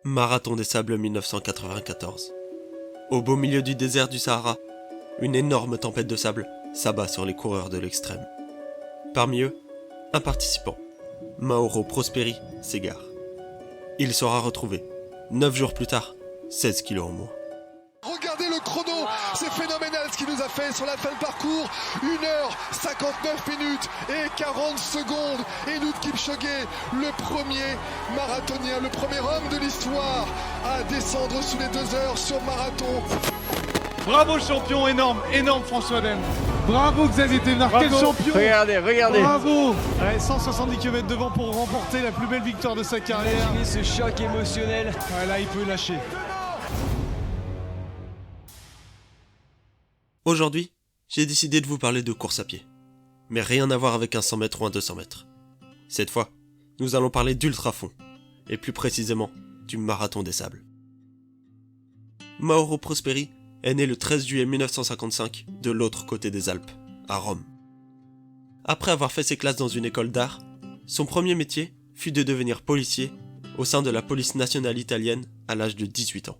Marathon des Sables 1994. Au beau milieu du désert du Sahara, une énorme tempête de sable s'abat sur les coureurs de l'extrême. Parmi eux, un participant, Mauro Prosperi, s'égare. Il sera retrouvé, 9 jours plus tard, 16 kilos en moins. Regardez le chrono, c'est phénoménal ce qu'il nous a fait sur la fin de parcours. 1h59 minutes et 40 secondes. Eliud Kipchoge, le premier marathonien, le premier homme de l'histoire à descendre sous les 2 heures sur marathon. Bravo champion, énorme François Den. Bravo Xavier Thévenard, quel champion. Regardez. Bravo. Ouais, 170 km devant pour remporter la plus belle victoire de sa carrière. Imaginez ce choc émotionnel. Ouais, là il peut lâcher. Aujourd'hui, j'ai décidé de vous parler de course à pied. Mais rien à voir avec un 100 mètres ou un 200 mètres. Cette fois, nous allons parler d'ultra-fond, et plus précisément, du Marathon des Sables. Mauro Prosperi est né le 13 juillet 1955 de l'autre côté des Alpes, à Rome. Après avoir fait ses classes dans une école d'art, son premier métier fut de devenir policier au sein de la police nationale italienne à l'âge de 18 ans.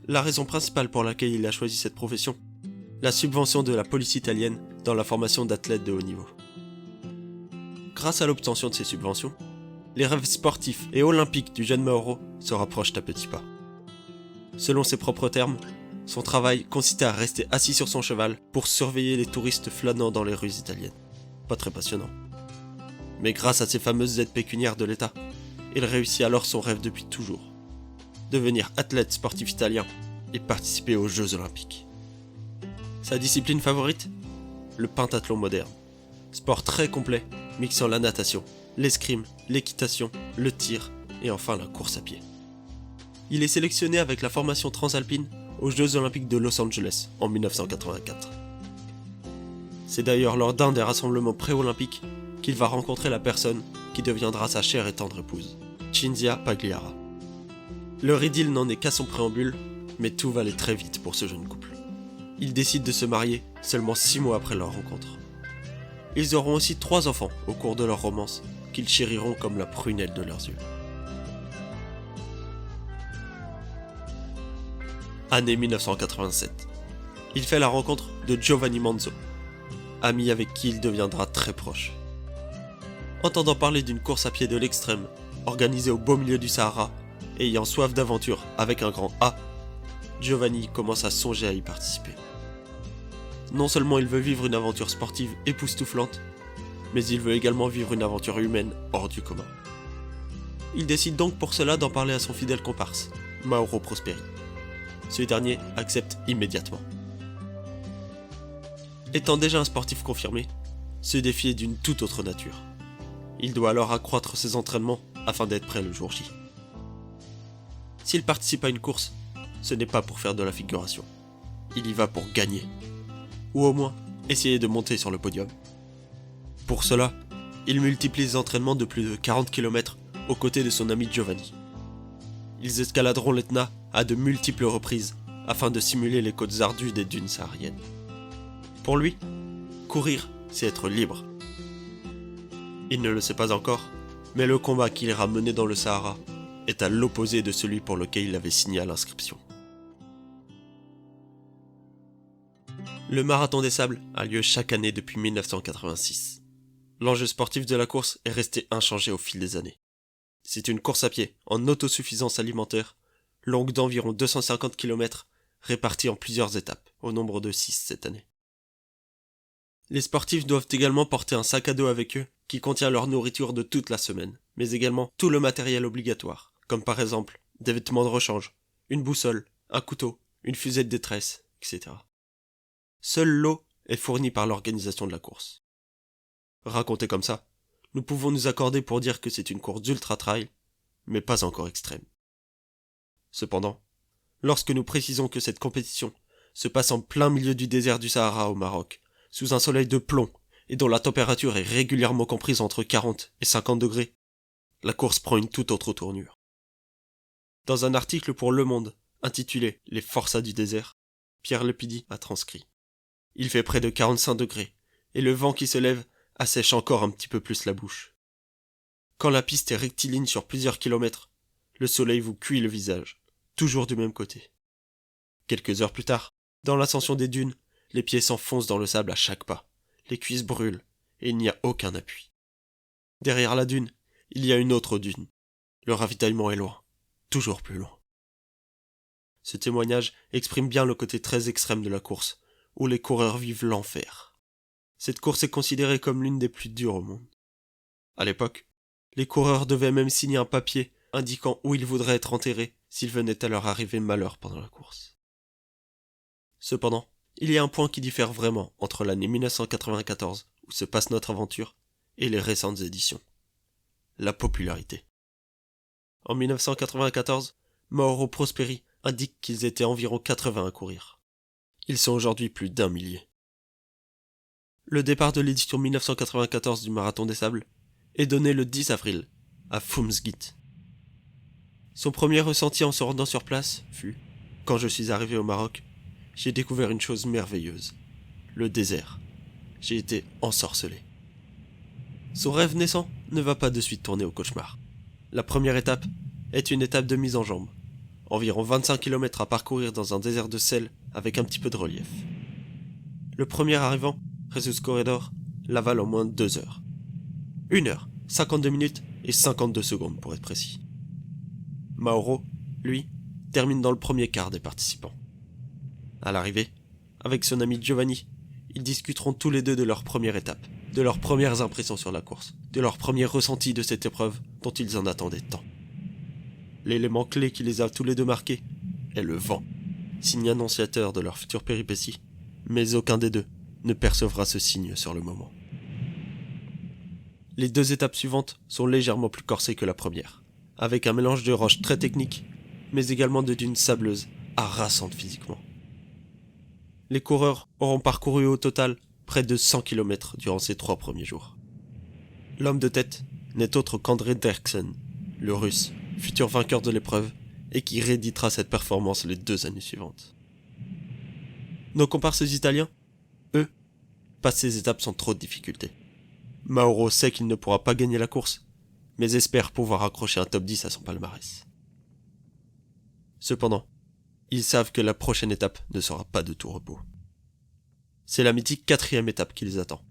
La raison principale pour laquelle il a choisi cette profession, la subvention de la police italienne dans la formation d'athlètes de haut niveau. Grâce à l'obtention de ces subventions, les rêves sportifs et olympiques du jeune Mauro se rapprochent à petits pas. Selon ses propres termes, son travail consistait à rester assis sur son cheval pour surveiller les touristes flânant dans les rues italiennes. Pas très passionnant. Mais grâce à ces fameuses aides pécuniaires de l'État, il réussit alors son rêve depuis toujours. Devenir athlète sportif italien et participer aux Jeux Olympiques. Sa discipline favorite ? Le pentathlon moderne. Sport très complet, mixant la natation, l'escrime, l'équitation, le tir et enfin la course à pied. Il est sélectionné avec la formation transalpine aux Jeux Olympiques de Los Angeles en 1984. C'est d'ailleurs lors d'un des rassemblements pré-olympiques qu'il va rencontrer la personne qui deviendra sa chère et tendre épouse, Cinzia Pagliara. Leur idylle n'en est qu'à son préambule, mais tout va aller très vite pour ce jeune couple. Ils décident de se marier seulement 6 mois après leur rencontre. Ils auront aussi 3 enfants au cours de leur romance, qu'ils chériront comme la prunelle de leurs yeux. Année 1987. Il fait la rencontre de Giovanni Manzo, ami avec qui il deviendra très proche. Entendant parler d'une course à pied de l'extrême, organisée au beau milieu du Sahara, et ayant soif d'aventure avec un grand A, Giovanni commence à songer à y participer. Non seulement il veut vivre une aventure sportive époustouflante, mais il veut également vivre une aventure humaine hors du commun. Il décide donc pour cela d'en parler à son fidèle comparse, Mauro Prosperi. Ce dernier accepte immédiatement. Étant déjà un sportif confirmé, ce défi est d'une toute autre nature. Il doit alors accroître ses entraînements afin d'être prêt le jour J. S'il participe à une course, ce n'est pas pour faire de la figuration. Il y va pour gagner. Ou au moins, essayer de monter sur le podium. Pour cela, il multiplie les entraînements de plus de 40 km aux côtés de son ami Giovanni. Ils escaladeront l'Etna à de multiples reprises afin de simuler les côtes ardues des dunes sahariennes. Pour lui, courir, c'est être libre. Il ne le sait pas encore, mais le combat qu'il ira mener dans le Sahara est à l'opposé de celui pour lequel il avait signé à l'inscription. Le Marathon des Sables a lieu chaque année depuis 1986. L'enjeu sportif de la course est resté inchangé au fil des années. C'est une course à pied en autosuffisance alimentaire, longue d'environ 250 km, répartie en plusieurs étapes, au nombre de 6 cette année. Les sportifs doivent également porter un sac à dos avec eux qui contient leur nourriture de toute la semaine, mais également tout le matériel obligatoire, comme par exemple des vêtements de rechange, une boussole, un couteau, une fusée de détresse, etc. Seule l'eau est fournie par l'organisation de la course. Raconté comme ça, nous pouvons nous accorder pour dire que c'est une course d'ultra-trail, mais pas encore extrême. Cependant, lorsque nous précisons que cette compétition se passe en plein milieu du désert du Sahara au Maroc, sous un soleil de plomb et dont la température est régulièrement comprise entre 40 et 50 degrés, la course prend une toute autre tournure. Dans un article pour Le Monde intitulé « Les forçats du désert », Pierre Lepidi a transcrit. Il fait près de 45 degrés, et le vent qui se lève assèche encore un petit peu plus la bouche. Quand la piste est rectiligne sur plusieurs kilomètres, le soleil vous cuit le visage, toujours du même côté. Quelques heures plus tard, dans l'ascension des dunes, les pieds s'enfoncent dans le sable à chaque pas, les cuisses brûlent, et il n'y a aucun appui. Derrière la dune, il y a une autre dune. Le ravitaillement est loin, toujours plus loin. Ce témoignage exprime bien le côté très extrême de la course, où les coureurs vivent l'enfer. Cette course est considérée comme l'une des plus dures au monde. À l'époque, les coureurs devaient même signer un papier indiquant où ils voudraient être enterrés s'il venait à leur arriver malheur pendant la course. Cependant, il y a un point qui diffère vraiment entre l'année 1994, où se passe notre aventure, et les récentes éditions. La popularité. En 1994, Mauro Prosperi indique qu'ils étaient environ 80 à courir. Ils sont aujourd'hui plus d'1 millier. Le départ de l'édition 1994 du Marathon des Sables est donné le 10 avril, à Fumsgit. Son premier ressenti en se rendant sur place fut, quand je suis arrivé au Maroc, j'ai découvert une chose merveilleuse, le désert. J'ai été ensorcelé. Son rêve naissant ne va pas de suite tourner au cauchemar. La première étape est une étape de mise en jambe. Environ 25 km à parcourir dans un désert de sel avec un petit peu de relief. Le premier arrivant, Jesus Corredor, l'avale en moins de 2 heures. 1 heure, 52 minutes et 52 secondes pour être précis. Mauro, lui, termine dans le premier quart des participants. À l'arrivée, avec son ami Giovanni, ils discuteront tous les deux de leur première étape, de leurs premières impressions sur la course, de leurs premiers ressentis de cette épreuve dont ils en attendaient tant. L'élément clé qui les a tous les deux marqués est le vent, signe annonciateur de leur future péripétie, mais aucun des deux ne percevra ce signe sur le moment. Les 2 étapes suivantes sont légèrement plus corsées que la première, avec un mélange de roches très techniques, mais également de dunes sableuses, harassantes physiquement. Les coureurs auront parcouru au total près de 100 km durant ces 3 premiers jours. L'homme de tête n'est autre qu'André Derksen, le russe, futur vainqueur de l'épreuve, et qui rééditera cette performance les 2 années suivantes. Nos comparses italiens, eux, passent ces étapes sans trop de difficultés. Mauro sait qu'il ne pourra pas gagner la course, mais espère pouvoir accrocher un top 10 à son palmarès. Cependant, ils savent que la prochaine étape ne sera pas de tout repos. C'est la mythique 4e étape qui les attend.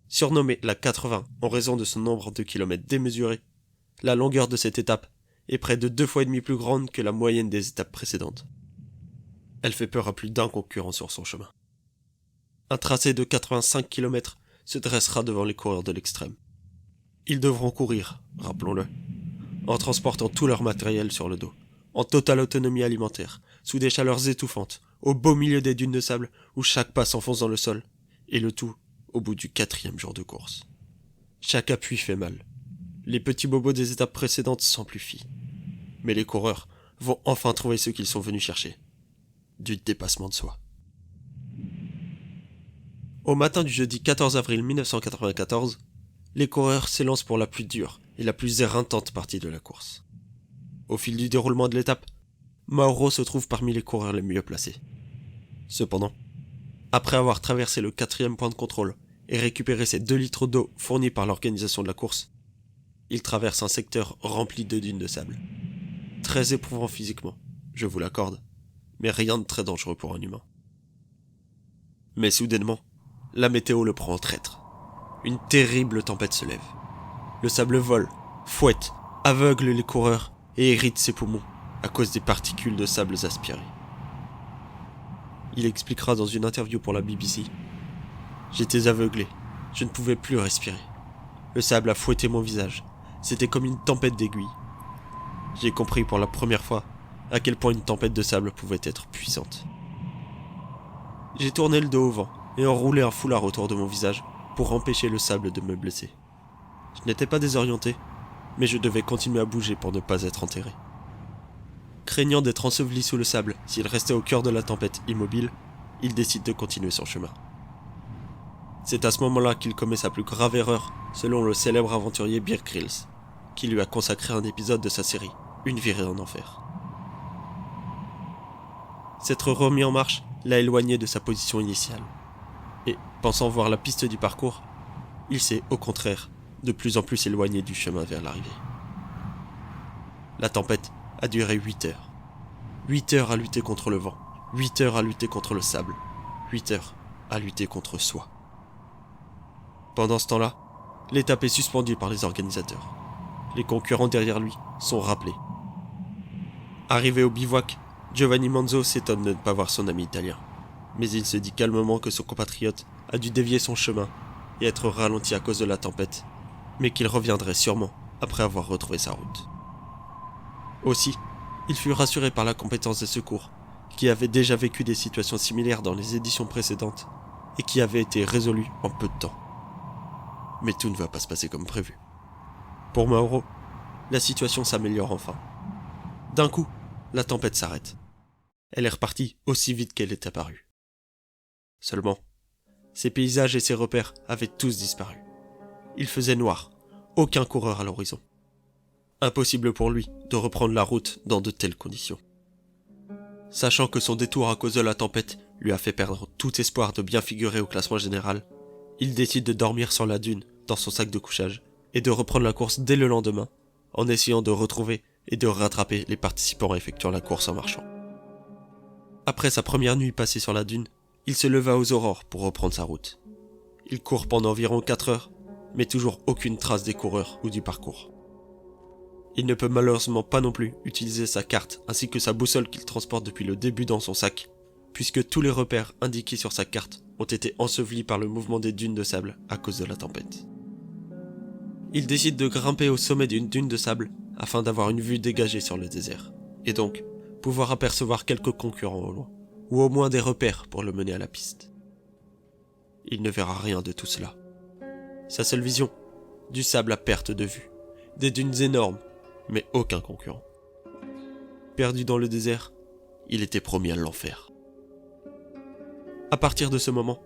Surnommée la 80 en raison de son nombre de kilomètres démesuré, la longueur de cette étape est près de 2,5 fois plus grande que la moyenne des étapes précédentes. Elle fait peur à plus d'un concurrent sur son chemin. Un tracé de 85 km se dressera devant les coureurs de l'extrême. Ils devront courir, rappelons-le, en transportant tout leur matériel sur le dos, en totale autonomie alimentaire, sous des chaleurs étouffantes, au beau milieu des dunes de sable où chaque pas s'enfonce dans le sol, et le tout au bout du 4e jour de course. Chaque appui fait mal. Les petits bobos des étapes précédentes s'amplifient. Mais les coureurs vont enfin trouver ce qu'ils sont venus chercher. Du dépassement de soi. Au matin du jeudi 14 avril 1994, les coureurs s'élancent pour la plus dure et la plus éreintante partie de la course. Au fil du déroulement de l'étape, Mauro se trouve parmi les coureurs les mieux placés. Cependant, après avoir traversé le 4e point de contrôle et récupéré ses 2 litres d'eau fournis par l'organisation de la course, il traverse un secteur rempli de dunes de sable. Très éprouvant physiquement, je vous l'accorde, mais rien de très dangereux pour un humain. Mais soudainement, la météo le prend en traître. Une terrible tempête se lève. Le sable vole, fouette, aveugle les coureurs et irrite ses poumons à cause des particules de sable aspirées. Il expliquera dans une interview pour la BBC « J'étais aveuglé, je ne pouvais plus respirer. Le sable a fouetté mon visage, c'était comme une tempête d'aiguilles. J'ai compris pour la première fois à quel point une tempête de sable pouvait être puissante. J'ai tourné le dos au vent et enroulé un foulard autour de mon visage pour empêcher le sable de me blesser. Je n'étais pas désorienté, mais je devais continuer à bouger pour ne pas être enterré. Craignant d'être enseveli sous le sable s'il restait au cœur de la tempête immobile, il décide de continuer son chemin. C'est à ce moment-là qu'il commet sa plus grave erreur, selon le célèbre aventurier Bear Grylls, qui lui a consacré un épisode de sa série, Une virée en enfer. S'être remis en marche l'a éloigné de sa position initiale, et, pensant voir la piste du parcours, il s'est, au contraire, de plus en plus éloigné du chemin vers l'arrivée. La tempête a duré 8 heures. 8 heures à lutter contre le vent, 8 heures à lutter contre le sable, 8 heures à lutter contre soi. Pendant ce temps-là, l'étape est suspendue par les organisateurs. Les concurrents derrière lui sont rappelés. Arrivé au bivouac, Giovanni Manzo s'étonne de ne pas voir son ami italien. Mais il se dit calmement que son compatriote a dû dévier son chemin et être ralenti à cause de la tempête, mais qu'il reviendrait sûrement après avoir retrouvé sa route. Aussi, il fut rassuré par la compétence des secours, qui avaient déjà vécu des situations similaires dans les éditions précédentes et qui avaient été résolues en peu de temps. Mais tout ne va pas se passer comme prévu. Pour Mauro, la situation s'améliore enfin. D'un coup, la tempête s'arrête. Elle est repartie aussi vite qu'elle est apparue. Seulement, ses paysages et ses repères avaient tous disparu. Il faisait noir, aucun coureur à l'horizon. Impossible pour lui de reprendre la route dans de telles conditions. Sachant que son détour à cause de la tempête lui a fait perdre tout espoir de bien figurer au classement général, il décide de dormir sur la dune dans son sac de couchage et de reprendre la course dès le lendemain, en essayant de retrouver et de rattraper les participants effectuant la course en marchant. Après sa première nuit passée sur la dune, il se leva aux aurores pour reprendre sa route. Il court pendant environ 4 heures, mais toujours aucune trace des coureurs ou du parcours. Il ne peut malheureusement pas non plus utiliser sa carte ainsi que sa boussole qu'il transporte depuis le début dans son sac, puisque tous les repères indiqués sur sa carte ont été ensevelis par le mouvement des dunes de sable à cause de la tempête. Il décide de grimper au sommet d'une dune de sable afin d'avoir une vue dégagée sur le désert, et donc pouvoir apercevoir quelques concurrents au loin, ou au moins des repères pour le mener à la piste. Il ne verra rien de tout cela. Sa seule vision, du sable à perte de vue, des dunes énormes, mais aucun concurrent. Perdu dans le désert, il était promis à l'enfer. À partir de ce moment,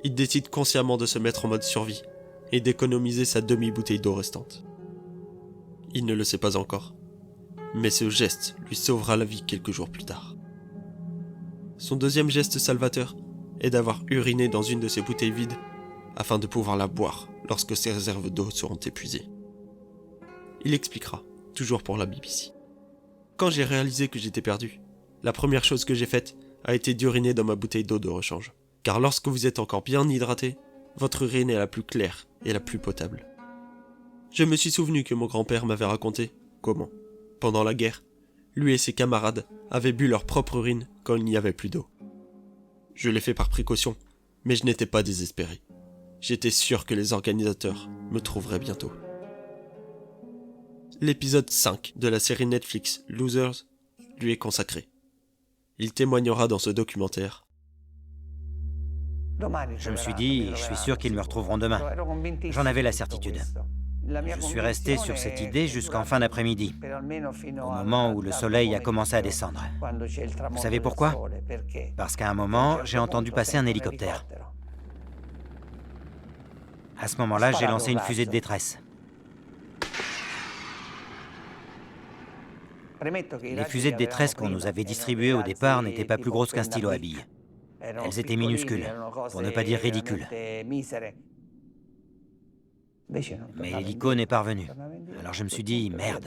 il décide consciemment de se mettre en mode survie et d'économiser sa demi-bouteille d'eau restante. Il ne le sait pas encore, mais ce geste lui sauvera la vie quelques jours plus tard. Son deuxième geste salvateur est d'avoir uriné dans une de ses bouteilles vides afin de pouvoir la boire lorsque ses réserves d'eau seront épuisées. Il expliquera, toujours pour la BBC. Quand j'ai réalisé que j'étais perdu, la première chose que j'ai faite a été d'uriner dans ma bouteille d'eau de rechange. Car lorsque vous êtes encore bien hydraté, votre urine est la plus claire et la plus potable. Je me suis souvenu que mon grand-père m'avait raconté comment, pendant la guerre, lui et ses camarades avaient bu leur propre urine quand il n'y avait plus d'eau. Je l'ai fait par précaution, mais je n'étais pas désespéré. J'étais sûr que les organisateurs me trouveraient bientôt. L'épisode 5 de la série Netflix Losers lui est consacré. Il témoignera dans ce documentaire. Je me suis dit, je suis sûr qu'ils me retrouveront demain. J'en avais la certitude. Je suis resté sur cette idée jusqu'en fin d'après-midi, au moment où le soleil a commencé à descendre. Vous savez pourquoi? Parce qu'à un moment, j'ai entendu passer un hélicoptère. À ce moment-là, j'ai lancé une fusée de détresse. Les fusées de détresse qu'on nous avait distribuées au départ n'étaient pas plus grosses qu'un stylo à billes. Elles étaient minuscules, pour ne pas dire ridicules. Mais l'hélico n'est pas revenu. Alors je me suis dit, merde.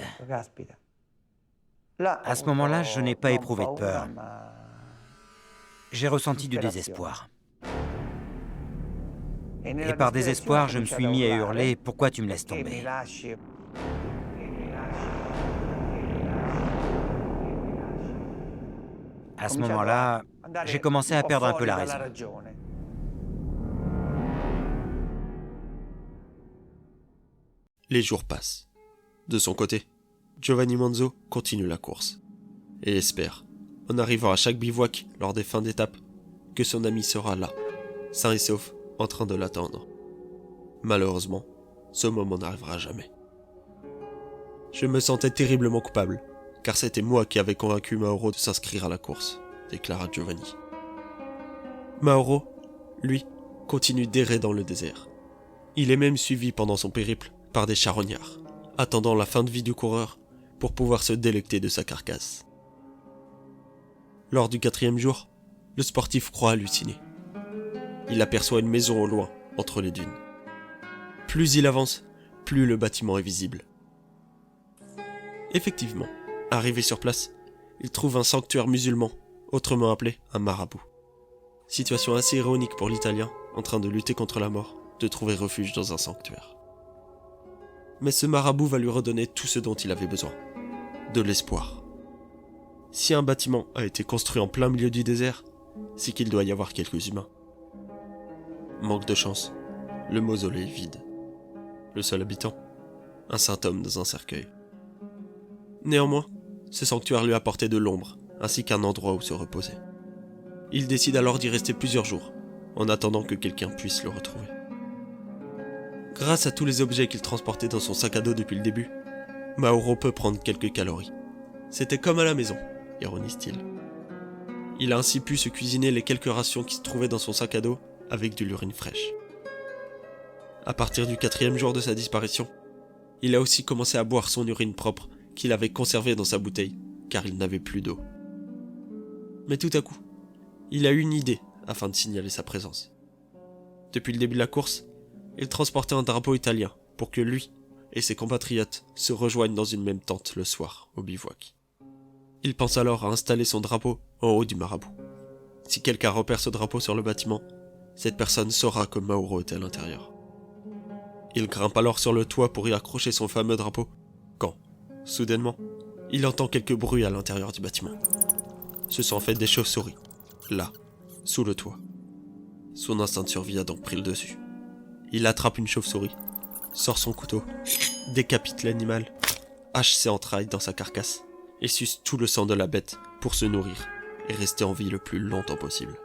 À ce moment-là, je n'ai pas éprouvé de peur. J'ai ressenti du désespoir. Et par désespoir, je me suis mis à hurler, pourquoi tu me laisses tomber? À ce moment-là, j'ai commencé à perdre un peu la raison. Les jours passent. De son côté, Giovanni Manzo continue la course et espère, en arrivant à chaque bivouac lors des fins d'étape, que son ami sera là, sain et sauf, en train de l'attendre. Malheureusement, ce moment n'arrivera jamais. Je me sentais terriblement coupable, car c'était moi qui avais convaincu Mauro de s'inscrire à la course, déclara Giovanni. Mauro, lui, continue d'errer dans le désert. Il est même suivi pendant son périple par des charognards, attendant la fin de vie du coureur pour pouvoir se délecter de sa carcasse. Lors du 4e jour, le sportif croit halluciner. Il aperçoit une maison au loin, entre les dunes. Plus il avance, plus le bâtiment est visible. Effectivement, arrivé sur place, il trouve un sanctuaire musulman, autrement appelé un marabout. Situation assez ironique pour l'Italien, en train de lutter contre la mort, de trouver refuge dans un sanctuaire. Mais ce marabout va lui redonner tout ce dont il avait besoin. De l'espoir. Si un bâtiment a été construit en plein milieu du désert, c'est qu'il doit y avoir quelques humains. Manque de chance, le mausolée est vide. Le seul habitant, un saint homme dans un cercueil. Néanmoins, ce sanctuaire lui apportait de l'ombre, ainsi qu'un endroit où se reposer. Il décide alors d'y rester plusieurs jours, en attendant que quelqu'un puisse le retrouver. Grâce à tous les objets qu'il transportait dans son sac à dos depuis le début, Mauro peut prendre quelques calories. C'était comme à la maison, ironise-t-il. Il a ainsi pu se cuisiner les quelques rations qui se trouvaient dans son sac à dos avec de l'urine fraîche. À partir du 4e jour de sa disparition, il a aussi commencé à boire son urine propre qu'il avait conservée dans sa bouteille, car il n'avait plus d'eau. Mais tout à coup, il a eu une idée afin de signaler sa présence. Depuis le début de la course, il transportait un drapeau italien pour que lui et ses compatriotes se rejoignent dans une même tente le soir au bivouac. Il pense alors à installer son drapeau en haut du marabout. Si quelqu'un repère ce drapeau sur le bâtiment, cette personne saura que Mauro est à l'intérieur. Il grimpe alors sur le toit pour y accrocher son fameux drapeau, quand, soudainement, il entend quelques bruits à l'intérieur du bâtiment. Ce sont en fait des chauves-souris, là, sous le toit. Son instinct de survie a donc pris le dessus. Il attrape une chauve-souris, sort son couteau, décapite l'animal, hache ses entrailles dans sa carcasse et suce tout le sang de la bête pour se nourrir et rester en vie le plus longtemps possible.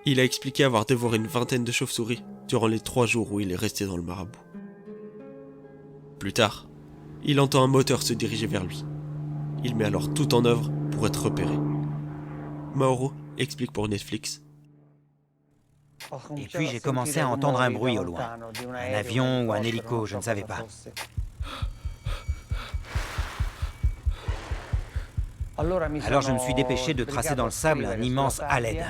Il a expliqué avoir dévoré une vingtaine de chauves-souris durant les 3 jours où il est resté dans le marabout. Plus tard, il entend un moteur se diriger vers lui. Il met alors tout en œuvre pour être repéré. Mauro explique pour Netflix. Et puis j'ai commencé à entendre un bruit au loin. Un avion ou un hélico, je ne savais pas. Alors je me suis dépêché de tracer dans le sable un immense Aled.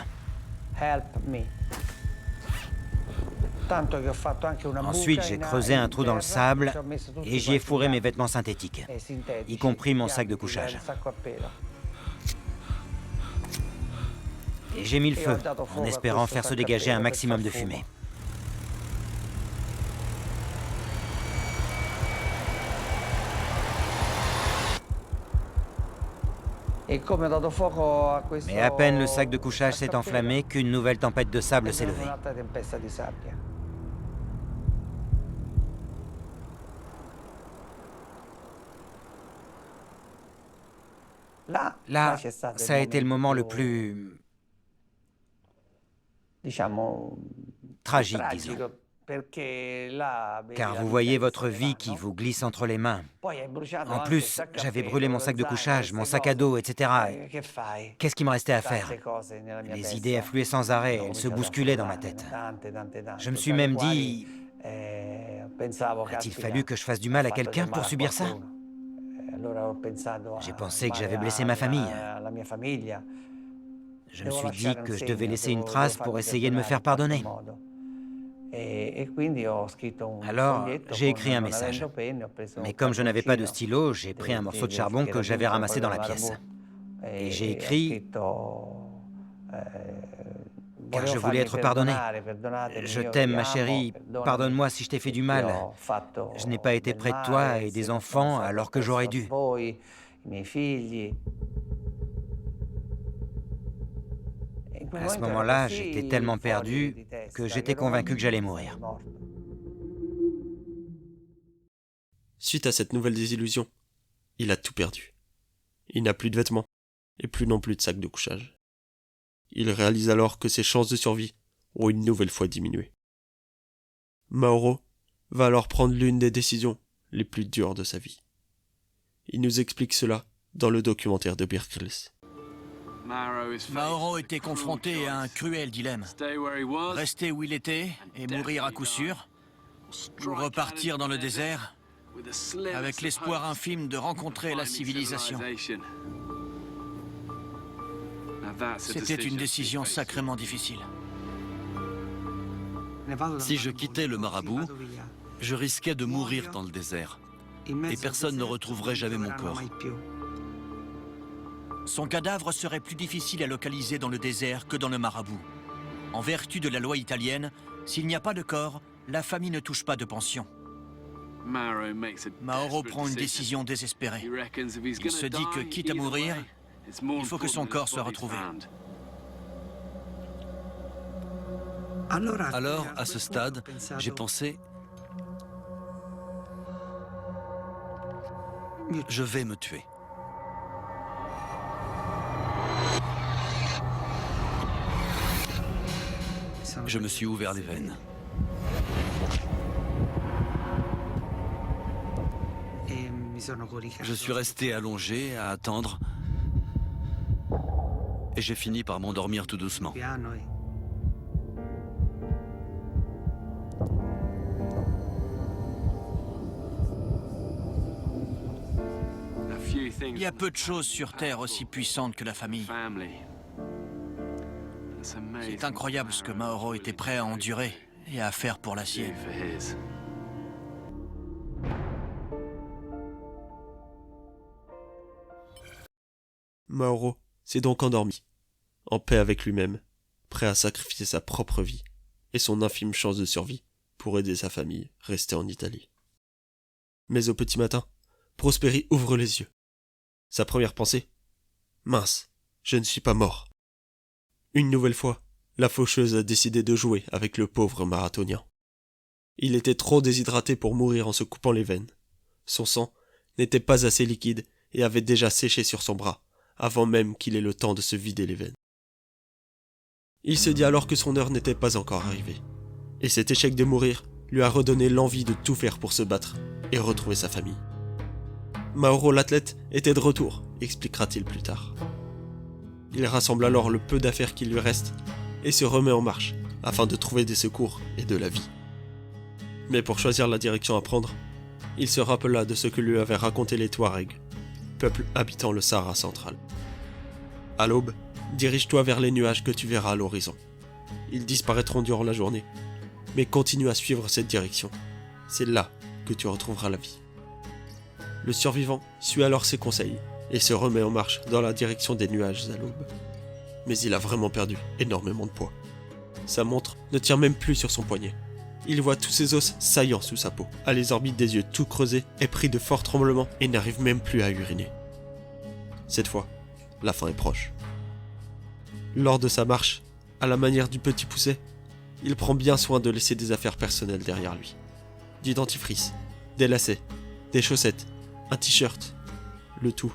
Ensuite, j'ai creusé un trou dans le sable et j'y ai fourré mes vêtements synthétiques, y compris mon sac de couchage. Et j'ai mis le feu, en espérant faire se dégager un maximum de fumée. Mais à peine le sac de couchage s'est enflammé qu'une nouvelle tempête de sable s'est levée. Là, ça a été le moment le plus tragique, disons. Car vous voyez votre vie qui vous glisse entre les mains. En plus, j'avais brûlé mon sac de couchage, mon sac à dos, etc. Qu'est-ce qui me restait à faire? Les idées affluaient sans arrêt, elles se bousculaient dans ma tête. Je me suis même dit, a-t-il fallu que je fasse du mal à quelqu'un pour subir ça? J'ai pensé que j'avais blessé ma famille. Je me suis dit que je devais laisser une trace pour essayer de me faire pardonner. Alors, j'ai écrit un message. Mais comme je n'avais pas de stylo, j'ai pris un morceau de charbon que j'avais ramassé dans la pièce. Et j'ai écrit... car je voulais être pardonné. Je t'aime, ma chérie. Pardonne-moi si je t'ai fait du mal. Je n'ai pas été près de toi et des enfants alors que j'aurais dû. À ce moment-là, j'étais tellement perdu que j'étais convaincu que j'allais mourir. Suite à cette nouvelle désillusion, il a tout perdu. Il n'a plus de vêtements et plus non plus de sac de couchage. Il réalise alors que ses chances de survie ont une nouvelle fois diminué. Mauro va alors prendre l'une des décisions les plus dures de sa vie. Il nous explique cela dans le documentaire de Bear Grylls. Mauro était confronté à un cruel dilemme. Rester où il était et mourir à coup sûr, ou repartir dans le désert avec l'espoir infime de rencontrer la civilisation. C'était une décision sacrément difficile. Si je quittais le marabout, je risquais de mourir dans le désert. et personne ne retrouverait jamais mon corps. Son cadavre serait plus difficile à localiser dans le désert que dans le Marabout. En vertu de la loi italienne, s'il n'y a pas de corps, la famille ne touche pas de pension. Mauro prend une décision désespérée. Il se dit que, quitte à mourir, il faut que son corps soit retrouvé. Alors, à ce stade, j'ai pensé, je vais me tuer. Je me suis ouvert les veines. Je suis resté allongé à attendre et j'ai fini par m'endormir tout doucement. Il y a peu de choses sur Terre aussi puissantes que la famille. C'est incroyable ce que Mauro était prêt à endurer et à faire pour la sienne. Mauro s'est donc endormi, en paix avec lui-même, prêt à sacrifier sa propre vie et son infime chance de survie pour aider sa famille restée en Italie. Mais au petit matin, Prosperi ouvre les yeux. Sa première pensée ? Mince, je ne suis pas mort. Une nouvelle fois, la faucheuse a décidé de jouer avec le pauvre marathonien. Il était trop déshydraté pour mourir en se coupant les veines. Son sang n'était pas assez liquide et avait déjà séché sur son bras, avant même qu'il ait le temps de se vider les veines. Il se dit alors que son heure n'était pas encore arrivée, et cet échec de mourir lui a redonné l'envie de tout faire pour se battre et retrouver sa famille. Mauro l'athlète était de retour, expliquera-t-il plus tard. Il rassemble alors le peu d'affaires qui lui restent et se remet en marche afin de trouver des secours et de la vie. Mais pour choisir la direction à prendre, il se rappela de ce que lui avaient raconté les Touaregs, peuple habitant le Sahara central. À l'aube, dirige-toi vers les nuages que tu verras à l'horizon. Ils disparaîtront durant la journée, mais continue à suivre cette direction. C'est là que tu retrouveras la vie. Le survivant suit alors ses conseils et se remet en marche dans la direction des nuages à l'aube. Mais il a vraiment perdu énormément de poids. Sa montre ne tient même plus sur son poignet. Il voit tous ses os saillants sous sa peau, a les orbites des yeux tout creusés, est pris de forts tremblements et n'arrive même plus à uriner. Cette fois, la fin est proche. Lors de sa marche, à la manière du petit poucet, il prend bien soin de laisser des affaires personnelles derrière lui. Du dentifrice, des lacets, des chaussettes, un t-shirt, le tout,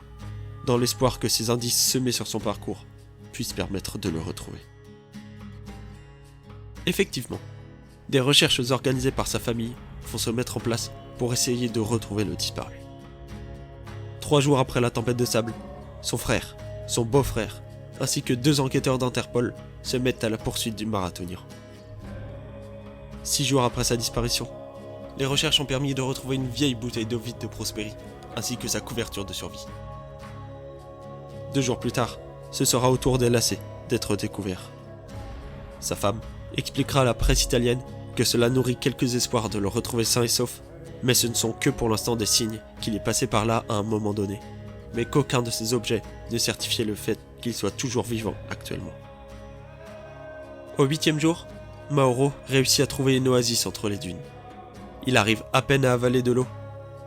dans l'espoir que ces indices semés sur son parcours puissent permettre de le retrouver. Effectivement, des recherches organisées par sa famille vont se mettre en place pour essayer de retrouver le disparu. 3 jours après la tempête de sable, son frère, son beau-frère, ainsi que 2 enquêteurs d'Interpol se mettent à la poursuite du marathonien. 6 jours après sa disparition, les recherches ont permis de retrouver une vieille bouteille d'eau vide de Prosperi, ainsi que sa couverture de survie. 2 jours plus tard, ce sera au tour des lacets d'être découverts. Sa femme expliquera à la presse italienne que cela nourrit quelques espoirs de le retrouver sain et sauf, mais ce ne sont que pour l'instant des signes qu'il est passé par là à un moment donné, mais qu'aucun de ces objets ne certifiait le fait qu'il soit toujours vivant actuellement. Au 8e jour, Mauro réussit à trouver une oasis entre les dunes. Il arrive à peine à avaler de l'eau,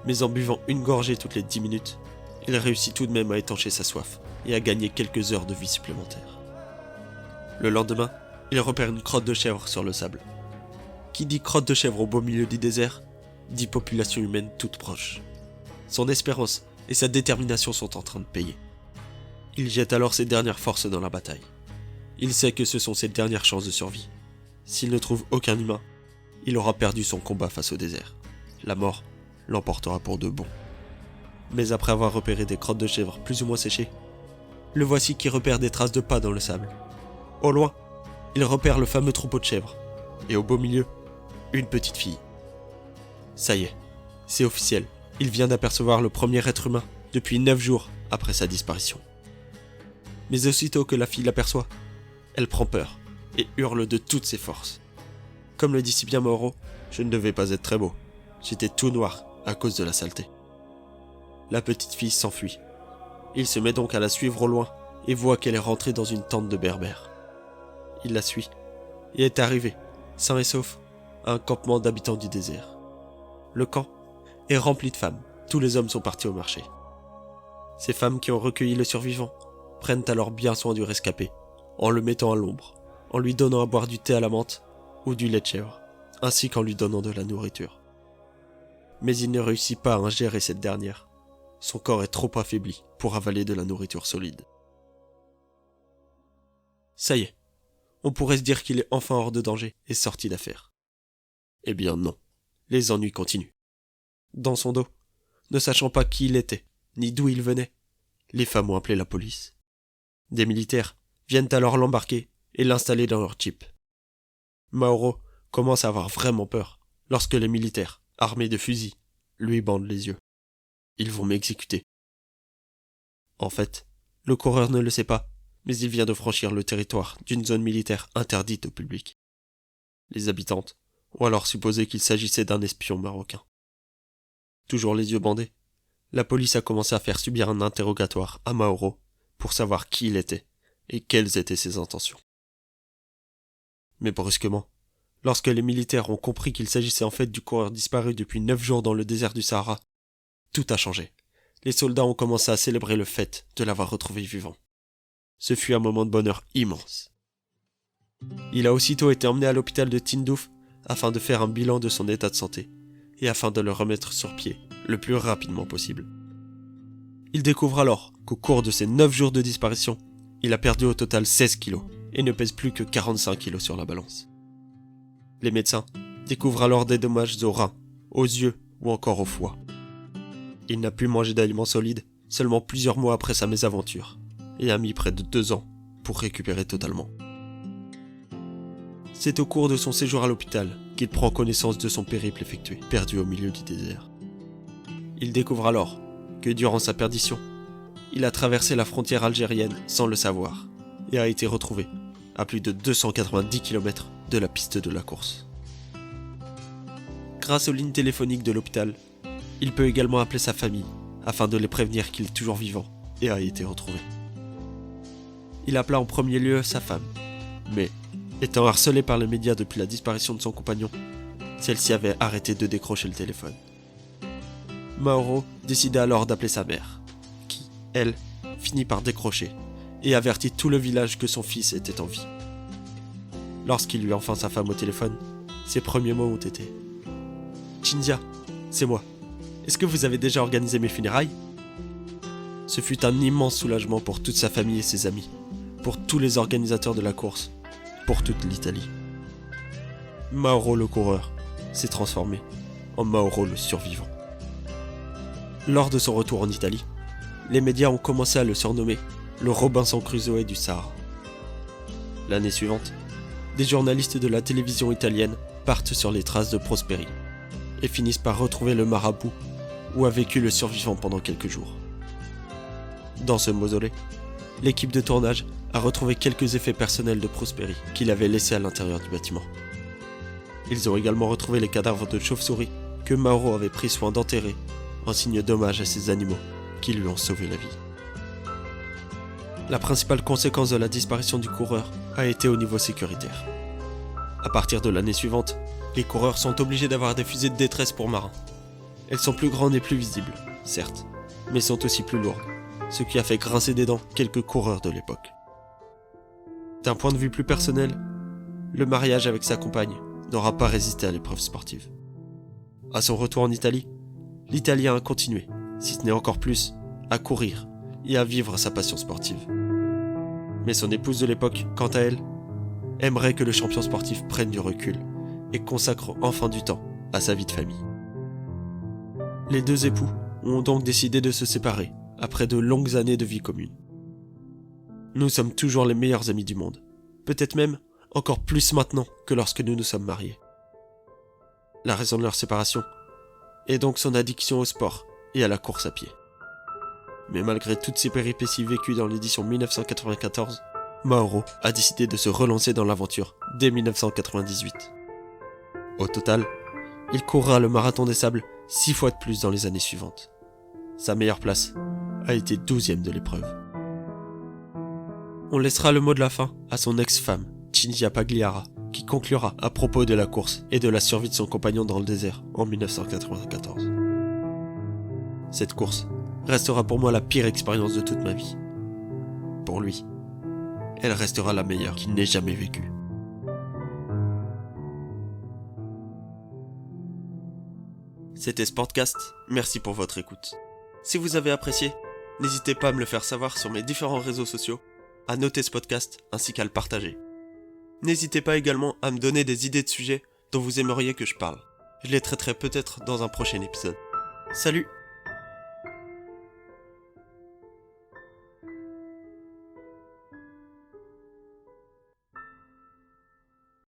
mais en buvant une gorgée toutes les 10 minutes, il réussit tout de même à étancher sa soif et à gagner quelques heures de vie supplémentaires. Le lendemain, il repère une crotte de chèvre sur le sable. Qui dit crotte de chèvre au beau milieu du désert, dit population humaine toute proche. Son espérance et sa détermination sont en train de payer. Il jette alors ses dernières forces dans la bataille. Il sait que ce sont ses dernières chances de survie. S'il ne trouve aucun humain, il aura perdu son combat face au désert. La mort l'emportera pour de bon. Mais après avoir repéré des crottes de chèvre plus ou moins séchées, le voici qui repère des traces de pas dans le sable. Au loin, il repère le fameux troupeau de chèvres. Et au beau milieu, une petite fille. Ça y est, c'est officiel. Il vient d'apercevoir le premier être humain depuis 9 jours après sa disparition. Mais aussitôt que la fille l'aperçoit, elle prend peur et hurle de toutes ses forces. Comme le dit si bien Mauro, je ne devais pas être très beau. J'étais tout noir à cause de la saleté. la petite fille s'enfuit. Il se met donc à la suivre au loin et voit qu'elle est rentrée dans une tente de berbères. Il la suit et est arrivé, sain et sauf, à un campement d'habitants du désert. Le camp est rempli de femmes, tous les hommes sont partis au marché. Ces femmes qui ont recueilli le survivant prennent alors bien soin du rescapé, en le mettant à l'ombre, en lui donnant à boire du thé à la menthe ou du lait de chèvre, ainsi qu'en lui donnant de la nourriture. Mais il ne réussit pas à ingérer cette dernière. Son corps est trop affaibli pour avaler de la nourriture solide. Ça y est, on pourrait se dire qu'il est enfin hors de danger et sorti d'affaire. Eh bien non, les ennuis continuent. Dans son dos, ne sachant pas qui il était, ni d'où il venait, les femmes ont appelé la police. Des militaires viennent alors l'embarquer et l'installer dans leur jeep. Mauro commence à avoir vraiment peur lorsque les militaires, armés de fusils, lui bandent les yeux. Ils vont m'exécuter. En fait, le coureur ne le sait pas, mais il vient de franchir le territoire d'une zone militaire interdite au public. Les habitantes ont alors supposé qu'il s'agissait d'un espion marocain. Toujours les yeux bandés, la police a commencé à faire subir un interrogatoire à Mauro pour savoir qui il était et quelles étaient ses intentions. Mais brusquement, lorsque les militaires ont compris qu'il s'agissait en fait du coureur disparu depuis 9 jours dans le désert du Sahara, tout a changé. Les soldats ont commencé à célébrer le fait de l'avoir retrouvé vivant. Ce fut un moment de bonheur immense. Il a aussitôt été emmené à l'hôpital de Tindouf afin de faire un bilan de son état de santé et afin de le remettre sur pied le plus rapidement possible. Il découvre alors qu'au cours de ces 9 jours de disparition, il a perdu au total 16 kilos et ne pèse plus que 45 kilos sur la balance. Les médecins découvrent alors des dommages aux reins, aux yeux ou encore au foie. Il n'a pu manger d'aliments solides seulement plusieurs mois après sa mésaventure et a mis près de 2 ans pour récupérer totalement. C'est au cours de son séjour à l'hôpital qu'il prend connaissance de son périple effectué, perdu au milieu du désert. Il découvre alors que durant sa perdition, il a traversé la frontière algérienne sans le savoir et a été retrouvé à plus de 290 km de la piste de la course. Grâce aux lignes téléphoniques de l'hôpital, il peut également appeler sa famille afin de les prévenir qu'il est toujours vivant et a été retrouvé. Il appela en premier lieu sa femme, mais étant harcelée par les médias depuis la disparition de son compagnon, celle-ci avait arrêté de décrocher le téléphone. Mauro décida alors d'appeler sa mère, qui, elle, finit par décrocher et avertit tout le village que son fils était en vie. Lorsqu'il eut enfin sa femme au téléphone, ses premiers mots ont été « Chindia, c'est moi. Est-ce que vous avez déjà organisé mes funérailles ?» Ce fut un immense soulagement pour toute sa famille et ses amis, pour tous les organisateurs de la course, pour toute l'Italie. Mauro le coureur s'est transformé en Mauro le survivant. Lors de son retour en Italie, les médias ont commencé à le surnommer le Robinson Crusoe du Sahara. L'année suivante, des journalistes de la télévision italienne partent sur les traces de Prosperi et finissent par retrouver le marabout où a vécu le survivant pendant quelques jours. Dans ce mausolée, l'équipe de tournage a retrouvé quelques effets personnels de Prosperi qu'il avait laissés à l'intérieur du bâtiment. Ils ont également retrouvé les cadavres de chauves-souris que Mauro avait pris soin d'enterrer en signe d'hommage à ces animaux qui lui ont sauvé la vie. La principale conséquence de la disparition du coureur a été au niveau sécuritaire. À partir de l'année suivante, les coureurs sont obligés d'avoir des fusées de détresse pour marins. Elles sont plus grandes et plus visibles, certes, mais sont aussi plus lourdes, ce qui a fait grincer des dents quelques coureurs de l'époque. D'un point de vue plus personnel, le mariage avec sa compagne n'aura pas résisté à l'épreuve sportive. À son retour en Italie, l'Italien a continué, si ce n'est encore plus, à courir et à vivre sa passion sportive. Mais son épouse de l'époque, quant à elle, aimerait que le champion sportif prenne du recul et consacre enfin du temps à sa vie de famille. Les deux époux ont donc décidé de se séparer après de longues années de vie commune. Nous sommes toujours les meilleurs amis du monde, peut-être même encore plus maintenant que lorsque nous nous sommes mariés. La raison de leur séparation est donc son addiction au sport et à la course à pied. Mais malgré toutes ces péripéties vécues dans l'édition 1994, Mauro a décidé de se relancer dans l'aventure dès 1998. Au total, il courra le marathon des sables 6 fois de plus dans les années suivantes. sa meilleure place a été 12e de l'épreuve. On laissera le mot de la fin à son ex-femme, Cinzia Pagliara, qui conclura à propos de la course et de la survie de son compagnon dans le désert en 1994. Cette course restera pour moi la pire expérience de toute ma vie. Pour lui, elle restera la meilleure qu'il n'ait jamais vécue. C'était Sportcast, merci pour votre écoute. Si vous avez apprécié, n'hésitez pas à me le faire savoir sur mes différents réseaux sociaux, à noter ce podcast ainsi qu'à le partager. N'hésitez pas également à me donner des idées de sujets dont vous aimeriez que je parle. Je les traiterai peut-être dans un prochain épisode. Salut!